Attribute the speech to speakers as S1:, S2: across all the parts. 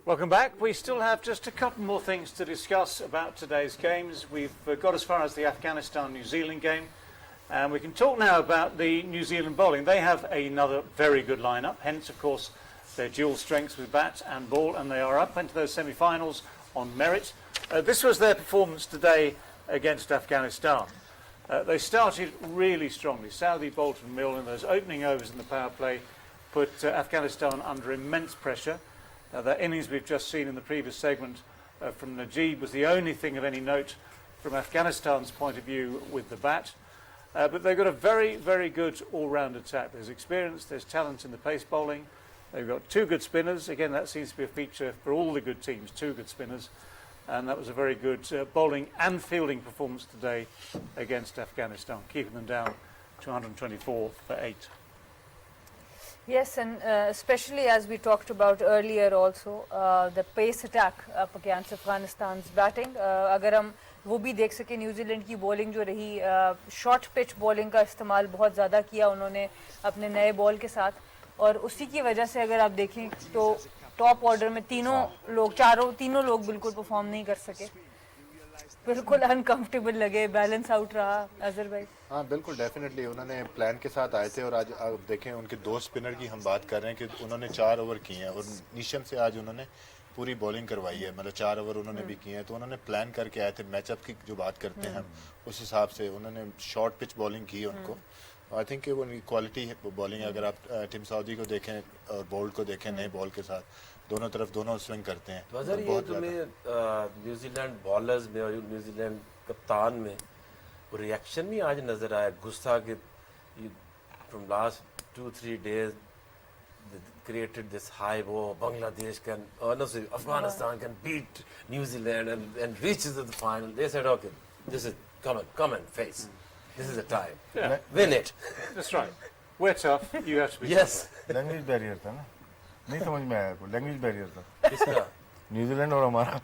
S1: Welcome back. We still have just a couple more things to discuss about today's games. We've got as far as the Afghanistan-New Zealand game. And we can talk now about the New Zealand bowling. They have another very good lineup, hence, of course, their dual strengths with bat and ball, and they are up into those semi-finals on merit. This was their performance today against Afghanistan. They started really strongly. Southee, Bolton, Mill in those opening overs in the power play put Afghanistan under immense pressure. That innings we've just seen in the previous segment from Aaqib was the only thing of any note from Afghanistan's point of view with the bat. But they've got a very, very good all-round attack. There's experience, there's talent in the pace bowling. They've got two good spinners. Again, that seems to be a feature for all the good teams, two good spinners. And that was a very good bowling and fielding performance today against Afghanistan, keeping them down to 124 for 8.
S2: Yes, and especially as we talked about earlier also, the pace attack up against Afghanistan's batting. अगर हम वो भी देख सके New Zealand की bowling जो रही, short pitch bowling का इस्तेमाल बहुत ज़्यादा किया उन्होंने अपने नए बॉल के साथ, और उसी की वजह से अगर आप देखें तो टॉप ऑर्डर में तीनों लोग बिल्कुल परफॉर्म नहीं कर सके, बिल्कुल अनकंफर्टेबल लगे, बैलेंस आउट रहा अजहर भाई।
S3: हाँ बिल्कुल, डेफिनेटली उन्होंने प्लान के साथ आए थे, और आज आप देखें उनके दो स्पिनर की हम बात कर रहे हैं कि उन्होंने 4 ओवर किए हैं, और नीशम से आज उन्होंने पूरी बॉलिंग करवाई है, मतलब 4 ओवर उन्होंने भी किए हैं। तो उन्होंने प्लान करके आए थे, मैचअप की जो बात करते हैं उस हिसाब से उन्होंने शॉर्ट पिच बॉलिंग की उनको। आई थिंक वो क्वालिटी बॉलिंग, अगर आप टीम सऊदी को देखें और बोल्ट को देखें नए बॉल के साथ, दोनों तरफ दोनों स्विंग करते हैं।
S4: तो अजहर ये तुम्हें न्यूजीलैंड बॉलर्स में और न्यूजीलैंड कप्तान में वो रिएक्शन भी आज नजर आया, गुस्सा के from last 2-3 days created this high, oh Bangladesh can, Afghanistan can beat New Zealand and reaches to the final. They said, okay, this is come on face. This is the time.
S1: Yeah.
S4: Win it.
S1: That's right. We're tough. You have to be
S4: yes.
S1: tough.
S5: Language barrier था ना, नहीं समझ में आया को, language barrier था
S4: किसका?
S5: New Zealand और हमारा।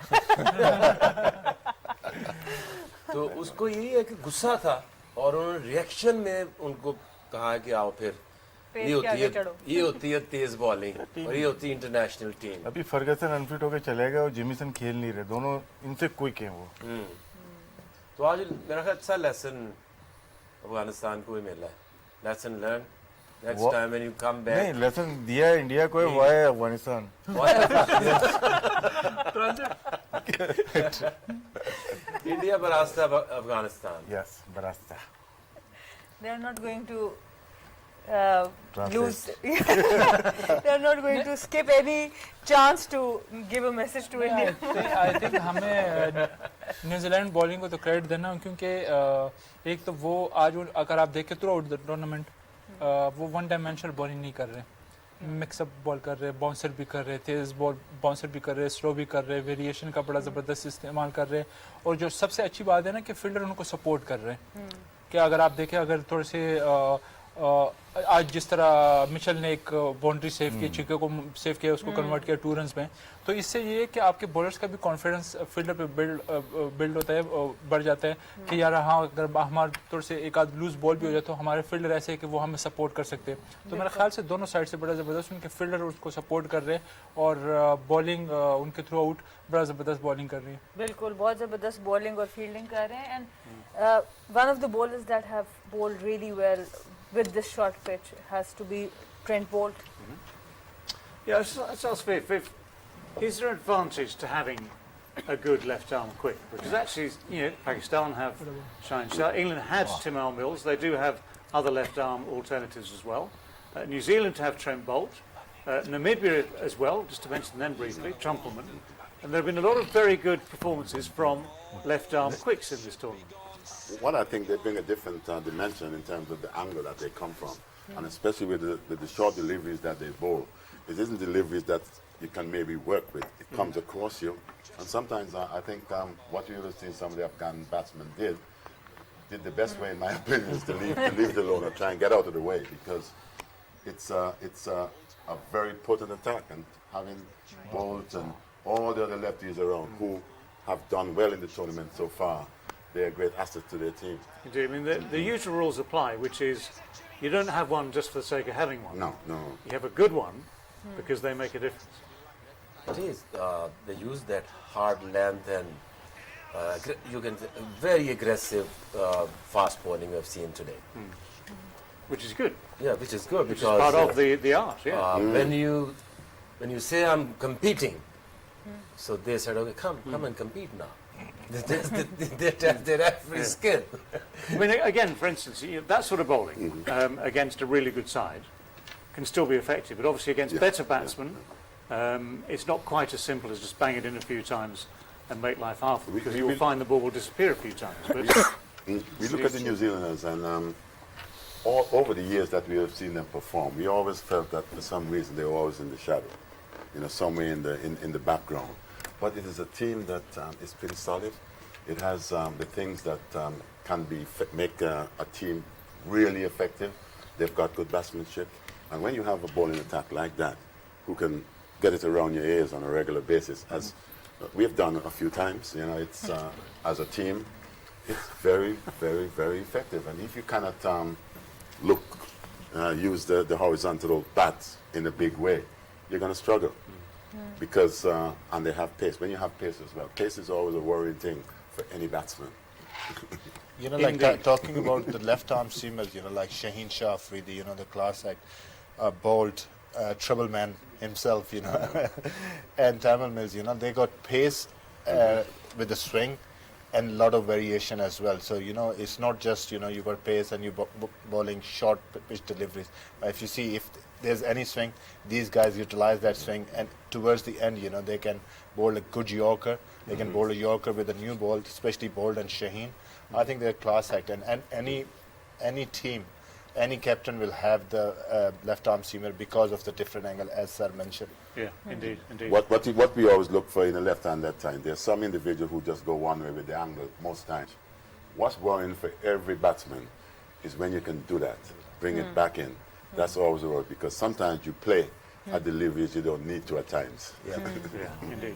S4: तो उसको यही है कि गुस्सा था, और उन्होंने रिएक्शन में उनको कहा कि आओ फिर ये होती है तेज बॉलिंग, और ये होती है इंटरनेशनल टीम।
S5: अभी फर्गसन अनफिट होकर चले गए और जिमिसन खेल नहीं रहे, दोनों इनसे क्विक हैं वो।
S4: तो आज मेरा ख्याल अच्छा लेसन अफगानिस्तान को ही मिला है, lesson learn next time when you come back.
S5: नहीं, लेसन दिया है इंडिया को, वो है अफगानिस्तान।
S4: इंडिया बरास्ता अफगानिस्तान।
S5: यस, बरास्ता।
S2: They are not going to lose. They are not going to skip any chance to give a message to India.
S6: I think हमें New Zealand bowling को तो क्रेडिट देना, क्योंकि एक तो वो आज अगर आप देखें थ्रू आउट द टूर्नामेंट वो वन डायमेंशनल बॉलिंग नहीं कर रहे, मिक्सअप बॉल कर रहे, बाउंसर भी कर रहे, तेज बॉल बाउंसर भी कर रहे, स्लो भी कर रहे, वेरिएशन का बड़ा ज़बरदस्त इस्तेमाल कर रहे, और जो सबसे अच्छी बात है ना कि फील्डर उनको सपोर्ट कर रहे हैं। कि अगर आप देखें, अगर थोड़े से आज जिस तरह मिचेल ने एक बाउंड्री सेव की, छिक्के को सेव किया, उसको कन्वर्ट किया 2 रन्स में, तो इससे ये है कि आपके बॉलर्स का भी कॉन्फिडेंस फील्डर पे बिल्ड होता है, बढ़ जाता है कि यार हाँ, अगर हमारे थोड़े से एक आध लूज बॉल भी हो जाए तो हमारे फील्डर ऐसे है कि वो हमें सपोर्ट कर सकते हैं। तो मेरे ख्याल से दोनों साइड से बड़ा ज़बरदस्त उनके फील्डर उसको सपोर्ट कर रहे हैं, और बॉलिंग उनके थ्रू आउट बड़ा ज़बरदस्त बॉलिंग कर रही है।
S2: बिल्कुल, बहुत ज़बरदस्त बॉलिंग और फील्डिंग कर रहे हैं। And one of the bowlers that have bowled really well with this short pitch has to be Trent Bolt.
S1: Yeah, let's ask Viv, is there an advantage to having a good left arm quick? Because actually, you know, Pakistan have Shaheen Shah, England had Tim Mills, they do have other left arm alternatives as well. New Zealand have Trent Bolt, Namibia as well, just to mention them briefly, Trumpelman. And there have been a lot of very good performances from left arm quicks in this tournament.
S7: One, I think they bring a different dimension in terms of the angle that they come from, and especially with the short deliveries that they bowl. It isn't deliveries that you can maybe work with. It comes across you, and sometimes I think what you have seen some of the Afghan batsmen did the best way, in my opinion, is to leave the loan and try and get out of the way, because it's a very potent attack, and having Bolt and all the other lefties around who have done well in the tournament so far, they're a great asset to their team.
S1: Indeed, I mean the usual rules apply, which is you don't have one just for the sake of having one.
S7: No.
S1: You have a good one because they make a difference.
S4: It is. They use that hard length and you can say very aggressive fast bowling we've seen today.
S1: Which is good.
S4: Yeah, which is good
S1: Which is
S4: because
S1: part of the art, yeah.
S4: when you say I'm competing, so they said, okay, come and compete now. They test their every skill.
S1: I mean, again, for instance, that sort of bowling against a really good side can still be effective, but obviously against better batsmen, it's not quite as simple as just bang it in a few times and make life hard, because you will find the ball will disappear a few times. But
S7: we look at the New Zealanders, and all over the years that we have seen them perform, we always felt that for some reason they were always in the shadow, somewhere in the background. But it is a team that is pretty solid. It has the things that can make a team really effective. They've got good batsmanship. And when you have a bowling attack like that, who can get it around your ears on a regular basis, as we have done a few times, it's as a team, it's very, very, very effective. And if you cannot use the horizontal bats in a big way, you're going to struggle. Because, and they have pace. When you have pace as well, pace is always a worrying thing for any batsman.
S3: Like talking about the left arm seamers, like Shaheen Shah Afridi, the class act, Bolt, Trouble Man himself, and Tamil Mills, they got pace with the swing and a lot of variation as well. So, it's not just, you got pace and you're bowling short pitch deliveries. If you see, if there's any swing, these guys utilize that swing, and towards the end, they can bowl a good Yorker. They can bowl a Yorker with a new ball, especially Bolt and Shaheen. I think they're a class act, and any team, any captain will have the left arm seamer because of the different angle, as Sir mentioned.
S1: Yeah, indeed.
S7: What we always look for in the left hand that time, there's some individual who just go one way with the angle most times. What's worrying for every batsman is when you can do that, bring it back in. That's always the word, because sometimes you play at the levers you don't need to at times.
S1: Yeah, indeed.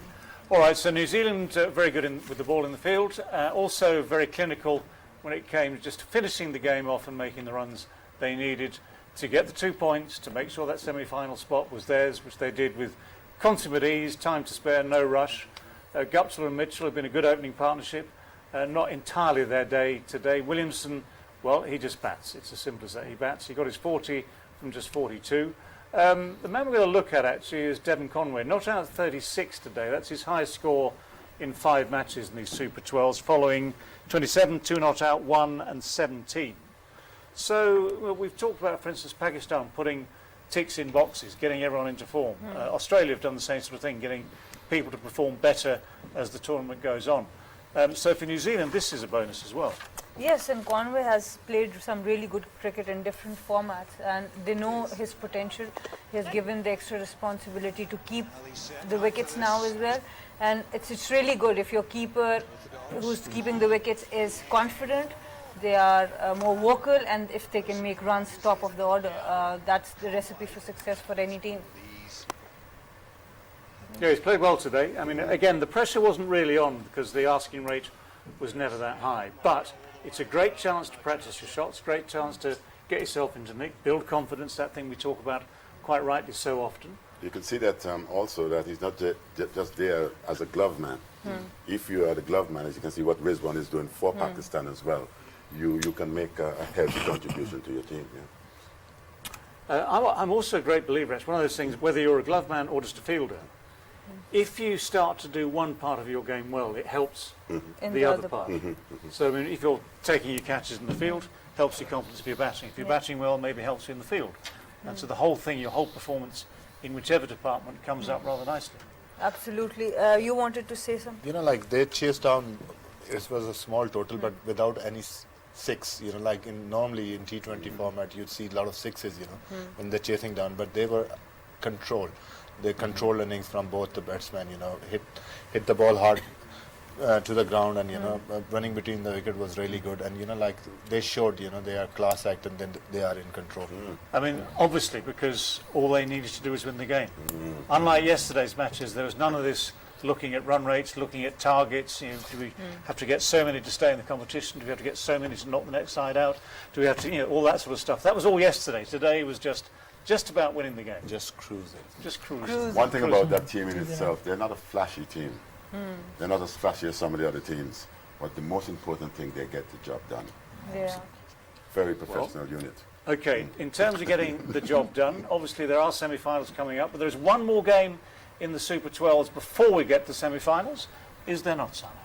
S1: All right, so New Zealand very good with the ball in the field, also very clinical when it came just to finishing the game off and making the runs they needed to get the 2 points, to make sure that semi-final spot was theirs, which they did with consummate ease, time to spare, no rush. Guptill and Mitchell have been a good opening partnership, not entirely their day today. Williamson, well, he just bats. It's as simple as that. He bats. He got his 40 from just 42. The man we're going to look at actually is Devon Conway. Not out 36 today. That's his highest score in 5 matches in these Super 12s, following 27, 2 not out, 1 and 17. So we've talked about, for instance, Pakistan putting ticks in boxes, getting everyone into form. Australia have done the same sort of thing, getting people to perform better as the tournament goes on. So for New Zealand, this is a bonus as well.
S2: Yes, and Conway has played some really good cricket in different formats, and they know his potential. He has given the extra responsibility to keep the wickets now as well, and it's really good if your keeper who's keeping the wickets is confident, they are more vocal, and if they can make runs top of the order, that's the recipe for success for any team.
S1: Yeah, he's played well today. I mean, again, the pressure wasn't really on because the asking rate was never that high, but it's a great chance to practice your shots, great chance to get yourself into nick, build confidence, that thing we talk about quite rightly so often.
S7: You can see that also that he's not just there as a glove man. If you are the glove man, as you can see what Rizwan is doing for Pakistan as well, you can make a healthy contribution to your team.
S1: I'm also a great believer. It's one of those things, whether you're a glove man or just a fielder, if you start to do one part of your game well, it helps the other part. So I mean, if you're taking your catches in the field, helps your confidence if you're batting. If you're batting well, maybe helps you in the field. And so the whole thing, your whole performance in whichever department comes up rather nicely.
S2: Absolutely. You wanted to say something?
S3: Like they chased down, it was a small total, but without any six, like normally in T20 format, you'd see a lot of sixes, when they're chasing down, but they were controlled. They controlled innings from both the batsmen, hit the ball hard to the ground, and, running between the wicket was really good. And, they showed, they are class act, and then they are in control.
S1: I mean, obviously, because all they needed to do was win the game. Unlike yesterday's matches, there was none of this looking at run rates, looking at targets. Do we have to get so many to stay in the competition? Do we have to get so many to knock the next side out? Do we have to, all that sort of stuff? That was all yesterday. Today was just just about winning the game.
S5: Just cruising.
S1: Just cruising.
S7: One thing about that team in itself, they're not a flashy team. They're not as flashy as some of the other teams. But the most important thing, they get the job done.
S2: Yeah.
S7: Very professional unit.
S1: Okay, in terms of getting the job done, obviously there are semi-finals coming up, but there's one more game in the Super 12s before we get to semi-finals. Is there not, Sana?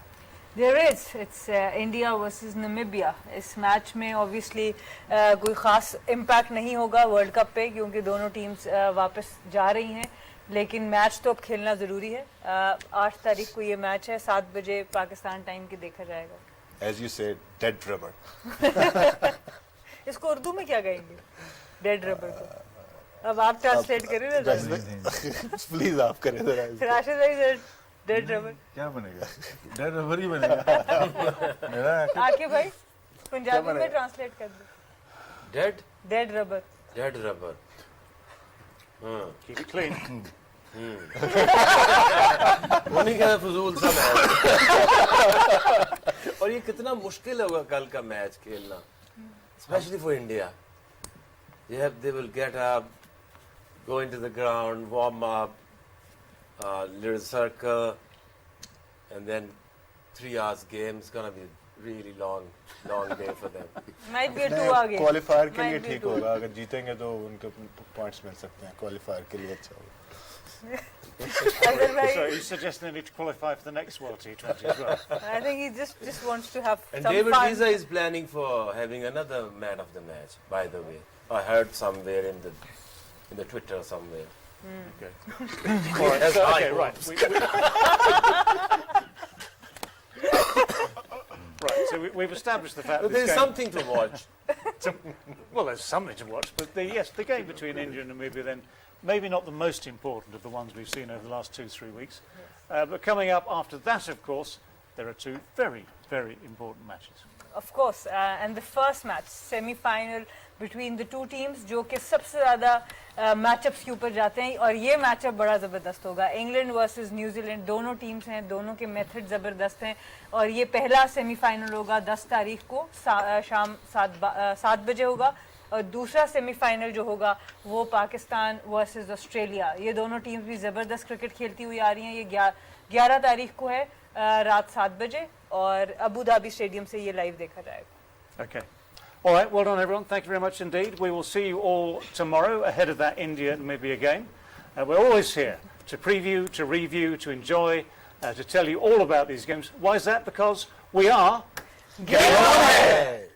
S2: There is. It's India versus Namibia. इस match में obviously कोई खास impact नहीं होगा world cup पे क्योंकि दोनों teams वापस जा रही हैं लेकिन मैच तो अब खेलना ज़रूरी है 8 तारीख को ये मैच है 7 बजे पाकिस्तान टाइम के देखा जाएगा
S5: As you said, dead rubber.
S2: इसको उर्दू में क्या कहेंगे डेड रबर को अब आप ट्रांसलेट करें ना
S5: Please आप करें जरा.
S2: राशिद भाई डेड रबर
S5: क्या बनेगा? Dead rubber ही बनेगा. मेरा
S2: आके भाई पंजाबी में ट्रांसलेट कर दो dead rubber
S1: Keep it clean.
S4: उन्हीं का फजूल सा मैच और ये कितना मुश्किल होगा कल का मैच खेलना especially for India. They will get up, go into the ground, warm up, little circle, and then 3 hours game is gonna be really long day for them.
S2: might be a 2 hour game
S5: qualifier के लिए
S2: Might be
S5: ठीक
S2: two.
S5: होगा अगर जीतेंगे तो उनके points मिल सकते हैं क्वालिफायर के लिए अच्छा होगा
S2: अगर भाई
S1: So he's suggesting they need to qualify for the next World T20 as well.
S2: I think he just wants to have
S4: And
S2: some
S4: David
S2: fun.
S4: Visa is planning for having another man of the match, by the way. I heard somewhere in the Twitter somewhere.
S1: Okay. All right, so, okay, right. Right, so we've established the fact
S4: But
S1: that
S4: there
S1: this
S4: is
S1: game,
S4: something to watch.
S1: well, there's something to watch, but the game between India and Namibia then, maybe not the most important of the ones we've seen over the last 2-3 weeks. But coming up after that, of course, there are 2 very, very important matches.
S2: Of course, and the first match, semi-final between the two teams, जो कि सबसे ज़्यादा matchups के ऊपर जाते हैं और ये मैचअप बड़ा ज़बरदस्त होगा इंग्लैंड वर्सेस न्यूजीलैंड दोनों टीम्स हैं दोनों के मेथड ज़बरदस्त हैं और ये पहला सेमीफाइनल होगा 10 तारीख को शाम 7 बजे होगा और दूसरा सेमीफाइनल जो होगा वो पाकिस्तान वर्सेस ऑस्ट्रेलिया ये दोनों टीम्स भी ज़बरदस्त क्रिकेट खेलती हुई आ रही हैं ये 11 तारीख को है रात 7 बजे और अबू धाबी स्टेडियम से ये लाइव देखा जाएगा
S1: Okay. All right, well done everyone. Thank you very much indeed. We will see you all tomorrow ahead of that India-Namibia game. We're always here to preview, to review, to enjoy, to tell you all about these games. Why is that? Because we are...
S2: Get on ahead!